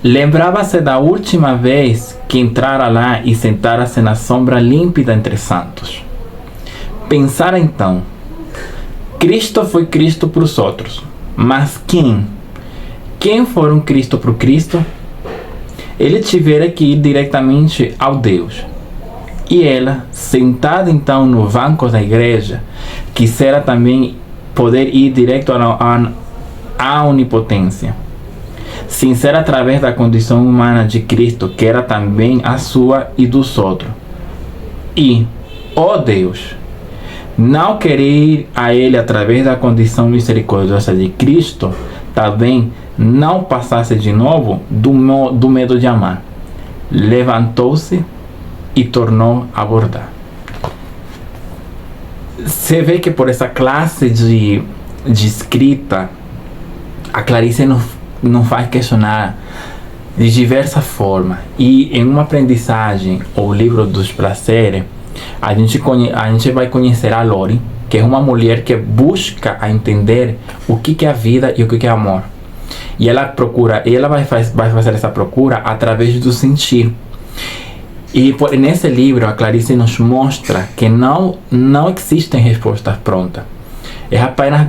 Lembrava-se da última vez que entrara lá e sentara-se na sombra límpida entre santos. Pensara então: Cristo foi Cristo para os outros, mas quem? Quem foram Cristo para o Cristo? Ele tivera que ir diretamente ao Deus. E ela, sentada então no banco da igreja, quisera também poder ir direto à onipotência, sem ser através da condição humana de Cristo, que era também a sua e dos outros. E, ó Deus, não querer ir a Ele através da condição misericordiosa de Cristo, também não passasse de novo do medo de amar. Levantou-se e tornou a abordar. Você vê que por essa classe de escrita, a Clarice não faz questionar de diversas formas. E em uma aprendizagem, o livro dos prazeres, a gente vai conhecer a Lori, que é uma mulher que busca a entender o que é a vida e o que é amor. E ela vai fazer essa procura através do sentir. E nesse livro a Clarice nos mostra que não existem respostas prontas. É apenas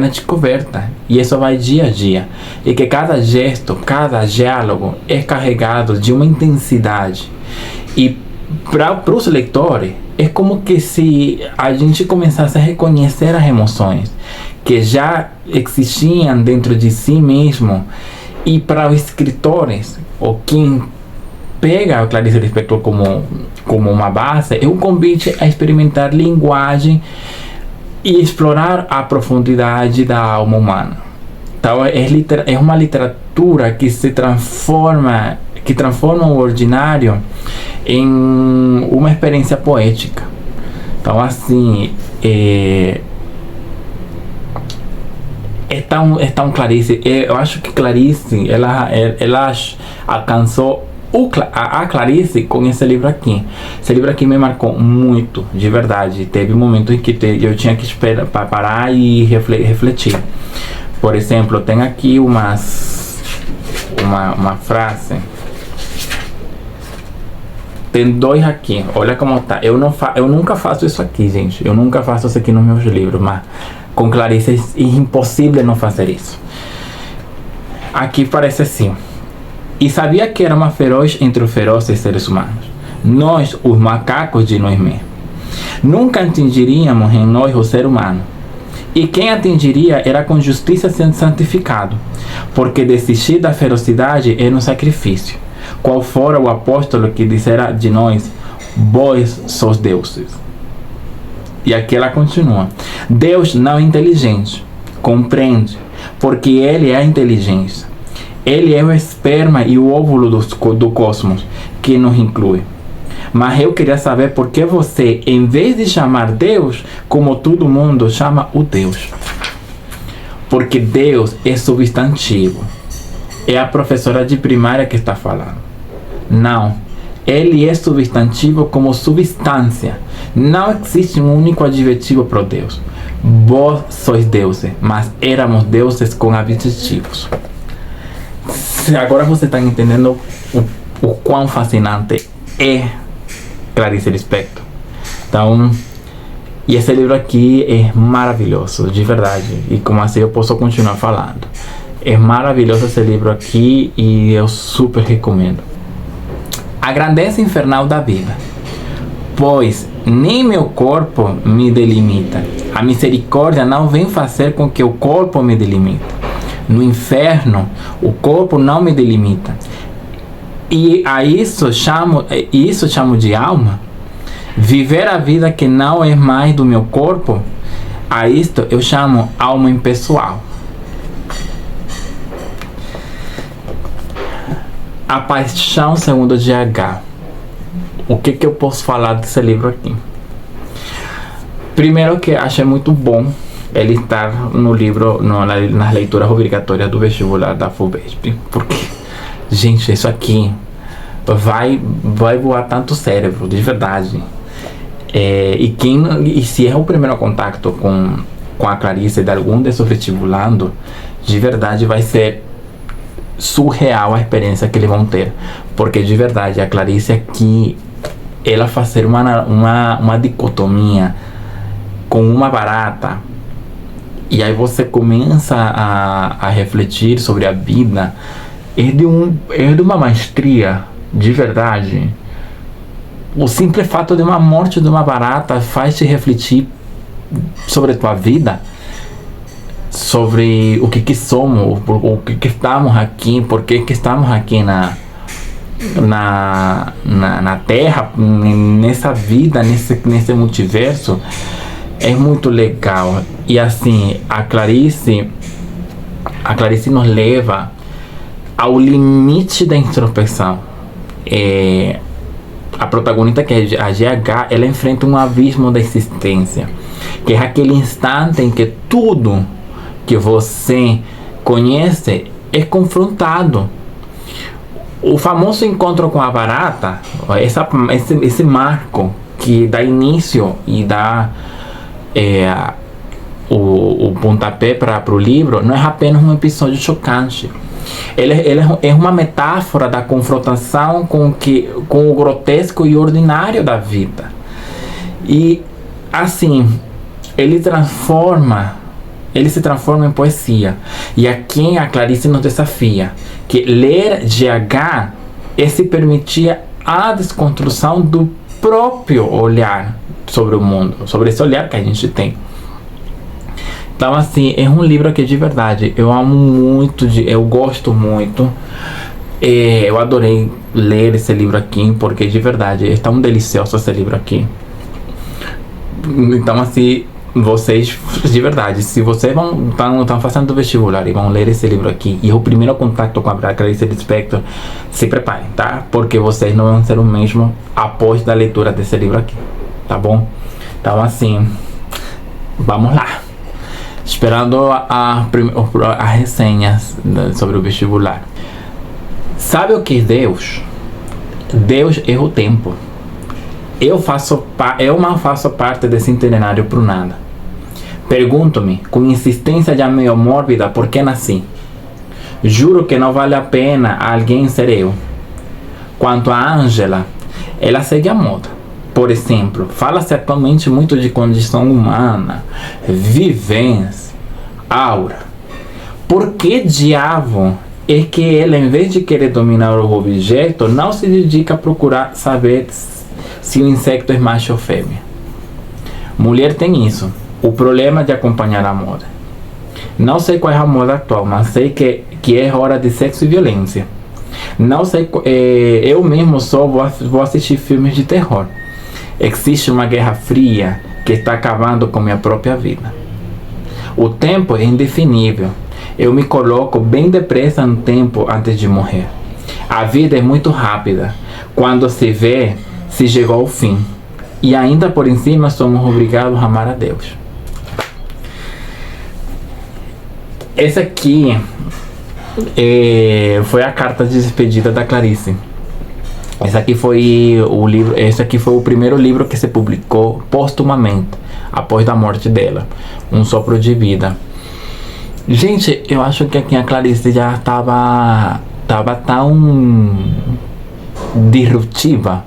descoberta. E isso vai dia a dia. E que cada gesto, cada diálogo é carregado de uma intensidade. E para os leitores, é como que se a gente começasse a reconhecer as emoções que já existiam dentro de si mesmo. E para os escritores, ou quem pega a Clarice Lispector como uma base, é um convite a experimentar linguagem e explorar a profundidade da alma humana. Então é uma literatura que transforma o ordinário em uma experiência poética. Então assim, é tão Clarice. Eu acho que Clarice ela alcançou a Clarice com esse livro aqui. Esse livro aqui me marcou muito, de verdade. Teve momentos em que eu tinha que parar e refletir. Por exemplo, tem aqui uma frase. Tem dois aqui, olha como tá. Eu nunca faço isso aqui, gente. Eu nunca faço isso aqui nos meus livros, mas com Clarice é impossível não fazer isso. Aqui parece assim: e sabia que era uma feroz entre os ferozes seres humanos, nós, os macacos de nós mesmos. Nunca atingiríamos em nós o ser humano. E quem atingiria era com justiça sendo santificado, porque desistir da ferocidade era um sacrifício. Qual fora o apóstolo que dissera de nós: vós sois deuses. E aqui ela continua: Deus não é inteligente, compreende, porque Ele é a inteligência. Ele é o esperma e o óvulo do cosmos que nos inclui. Mas eu queria saber por que você, em vez de chamar Deus como todo mundo, chama o Deus. Porque Deus é substantivo. É a professora de primária que está falando. Não. Ele é substantivo como substância. Não existe um único adjetivo para Deus. Vós sois deuses, mas éramos deuses com adjetivos. Agora você está entendendo o quão fascinante é Clarice Lispector. Então, e esse livro aqui é maravilhoso, de verdade. E como assim eu posso continuar falando. É maravilhoso esse livro aqui e eu super recomendo. A grandeza infernal da vida. Pois nem meu corpo me delimita. A misericórdia não vem fazer com que o corpo me delimite. No inferno, o corpo não me delimita. E a isso chamo de alma. Viver a vida que não é mais do meu corpo, a isto eu chamo alma impessoal. A Paixão segundo GH. O que eu posso falar desse livro aqui? Primeiro que achei muito bom ele estar no livro, nas leituras obrigatórias do vestibular da FUVESP, porque, gente, isso aqui vai voar tanto cérebro, de verdade. E se é o primeiro contato com a Clarice de algum desses vestibulando, de verdade vai ser surreal a experiência que eles vão ter, porque de verdade a Clarice aqui, ela fazer uma dicotomia com uma barata, e aí você começa a refletir sobre a vida, é de uma maestria, de verdade. O simples fato de uma morte de uma barata faz te refletir sobre a tua vida, sobre o que somos, o que estamos aqui, por que estamos aqui na Terra, nessa vida, nesse multiverso. É muito legal. E assim, a Clarice nos leva ao limite da introspecção. A protagonista, que é a GH, ela enfrenta um abismo da existência, que é aquele instante em que tudo que você conhece é confrontado. O famoso encontro com a barata, esse marco que dá início e dá o pontapé para o livro, não é apenas um episódio chocante. Ele é uma metáfora da confrontação com o grotesco e ordinário da vida. E assim, ele se transforma em poesia. E aqui a Clarice nos desafia que ler GH é se permitir a desconstrução do próprio olhar sobre o mundo, sobre esse olhar que a gente tem. Então assim, é um livro que de verdade eu amo muito, eu gosto muito. Eu adorei ler esse livro aqui, porque de verdade é tão delicioso esse livro aqui. Então assim, vocês, de verdade, se vocês estão fazendo vestibular e vão ler esse livro aqui, e é o primeiro contato com a Clarice Lispector, se preparem, tá? Porque vocês não vão ser o mesmo após da leitura desse livro aqui, tá bom? Então assim, vamos lá, esperando as resenhas sobre o vestibular. Sabe o que é Deus? Deus é o tempo. Eu não faço parte desse itinerário por nada. Pergunto-me, com insistência já meio mórbida, por que nasci. Juro que não vale a pena alguém ser eu. Quanto a Ângela, ela segue a moda. Por exemplo, fala-se atualmente muito de condição humana, vivência, aura. Por que diabo é que ela, em vez de querer dominar o objeto, não se dedica a procurar saber se o insecto é macho ou fêmea? Mulher tem isso, o problema de acompanhar a moda. Não sei qual é a moda atual, mas sei que é hora de sexo e violência. Não sei, eu mesmo só vou assistir filmes de terror. Existe uma guerra fria que está acabando com minha própria vida. O tempo é indefinível. Eu me coloco bem depressa no tempo antes de morrer. A vida é muito rápida. Quando se vê, se chegou ao fim. E ainda por cima somos obrigados a amar a Deus. Esse aqui foi a carta de despedida da Clarice. Esse aqui foi o primeiro livro que se publicou póstumamente, após a morte dela. Um Sopro de Vida. Gente, eu acho que aqui a Clarice já estava tão disruptiva.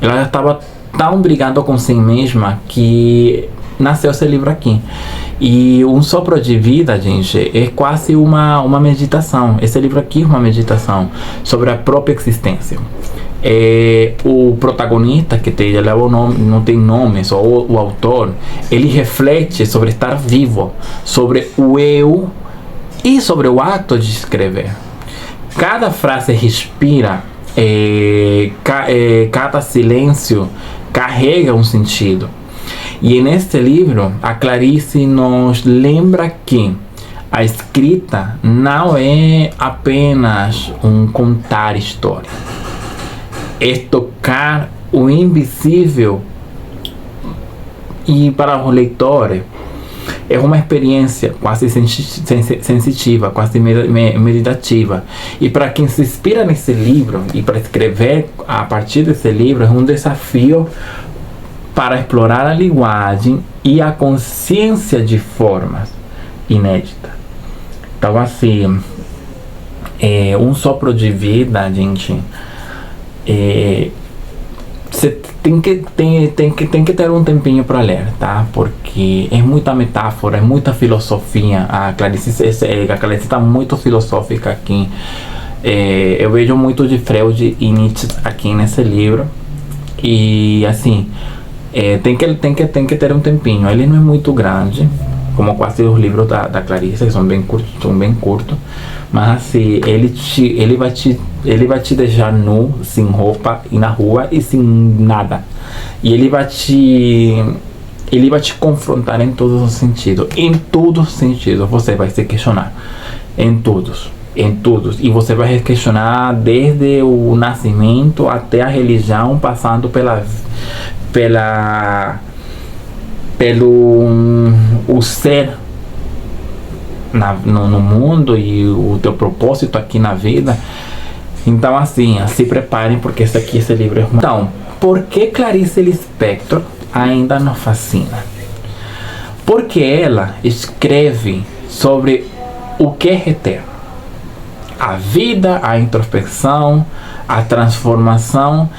Ela já estava tão brigando com si mesma que nasceu esse livro aqui. E Um Sopro de Vida, gente, é quase uma meditação. Esse livro aqui é uma meditação sobre a própria existência. O protagonista, que leva o nome, não tem nome, só o autor, ele reflete sobre estar vivo, sobre o eu e sobre o ato de escrever. Cada frase respira, cada silêncio carrega um sentido. E neste livro, a Clarice nos lembra que a escrita não é apenas um contar história. É tocar o invisível, e para os leitores é uma experiência quase sensitiva, quase meditativa. E para quem se inspira nesse livro e para escrever a partir desse livro, é um desafio para explorar a linguagem e a consciência de formas inéditas. Então assim, Um Sopro de Vida, gente, você tem que ter um tempinho para ler, tá? Porque é muita metáfora, é muita filosofia. A Clarice está muito filosófica aqui. Eu vejo muito de Freud e Nietzsche aqui nesse livro. E assim, tem que ter um tempinho. Ele não é muito grande, como quase os livros da Clarice, que são bem curtos. Mas assim, ele vai te deixar nu, sem roupa, e na rua e sem nada. E ele vai te confrontar em todos os sentidos. Em todos os sentidos você vai se questionar. Em todos. E você vai questionar desde o nascimento até a religião, passando pelo o ser no mundo e o teu propósito aqui na vida. Então assim, se preparem, porque esse livro é muito... Então, por que Clarice Lispector ainda nos fascina? Porque ela escreve sobre o que é eterno: a vida, a introspecção, a transformação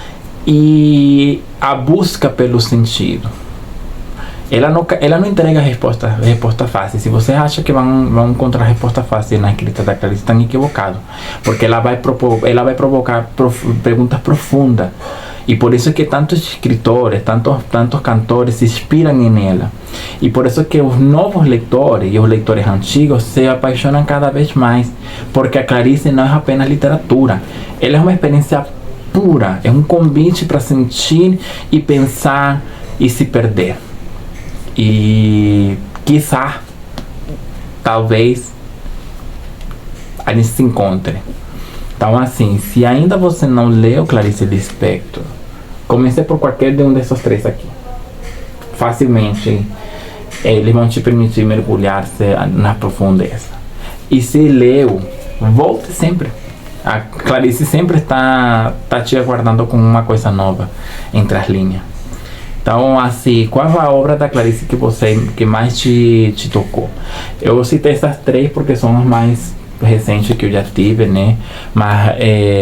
e a busca pelo sentido. Ela não entrega resposta fácil. Se você acha que vão encontrar resposta fácil na escrita da Clarice, estão equivocados, porque ela vai provocar perguntas profundas. E por isso que tantos escritores, tantos cantores se inspiram nela. E por isso que os novos leitores e os leitores antigos se apaixonam cada vez mais. Porque a Clarice não é apenas literatura. Ela é uma experiência pura. É um convite para sentir e pensar e se perder. E quizá, talvez, a gente se encontre. Então assim, se ainda você não leu Clarice Lispector, comece por qualquer de um desses três aqui. Facilmente eles vão te permitir mergulhar-se na profundeza. E se leu, volte sempre. A Clarice sempre está te aguardando com uma coisa nova entre as linhas. Então assim, qual é a obra da Clarice que mais te tocou? Eu citei essas três porque são as mais recentes que eu já tive, né? Mas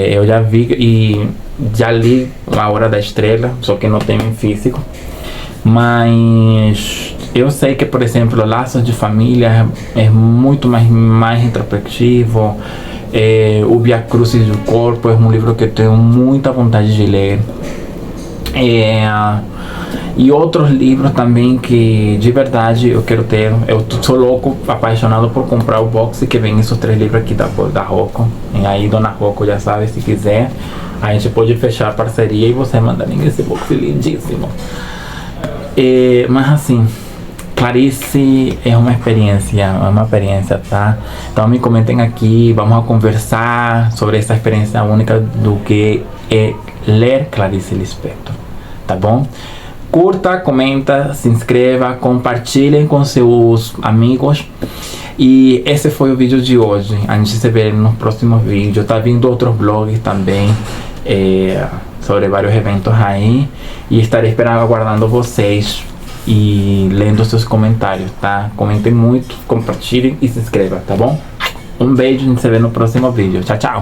eu já vi e já li A Hora da Estrela, só que não tem em físico. Mas eu sei que, por exemplo, Laços de Família é muito mais introspectivo. O Via Crucis do Corpo é um livro que eu tenho muita vontade de ler. E outros livros também que de verdade eu quero ter. Eu sou louco, apaixonado por comprar o box que vem esses três livros aqui da Rocco. E aí Dona Rocco já sabe, se quiser a gente pode fechar a parceria e você manda mim esse box lindíssimo. Mas assim, Clarice é uma experiência, tá? Então me comentem aqui, vamos conversar sobre essa experiência única do que é ler Clarice Lispector, tá bom? Curta, comenta, se inscreva, compartilhem com seus amigos. E esse foi o vídeo de hoje. A gente se vê no próximo vídeo. Tá vindo outros blogs também sobre vários eventos aí. E estarei esperando, aguardando vocês e lendo seus comentários, tá? Comentem muito, compartilhem e se inscrevam, tá bom? Um beijo, a gente se vê no próximo vídeo. Tchau, tchau!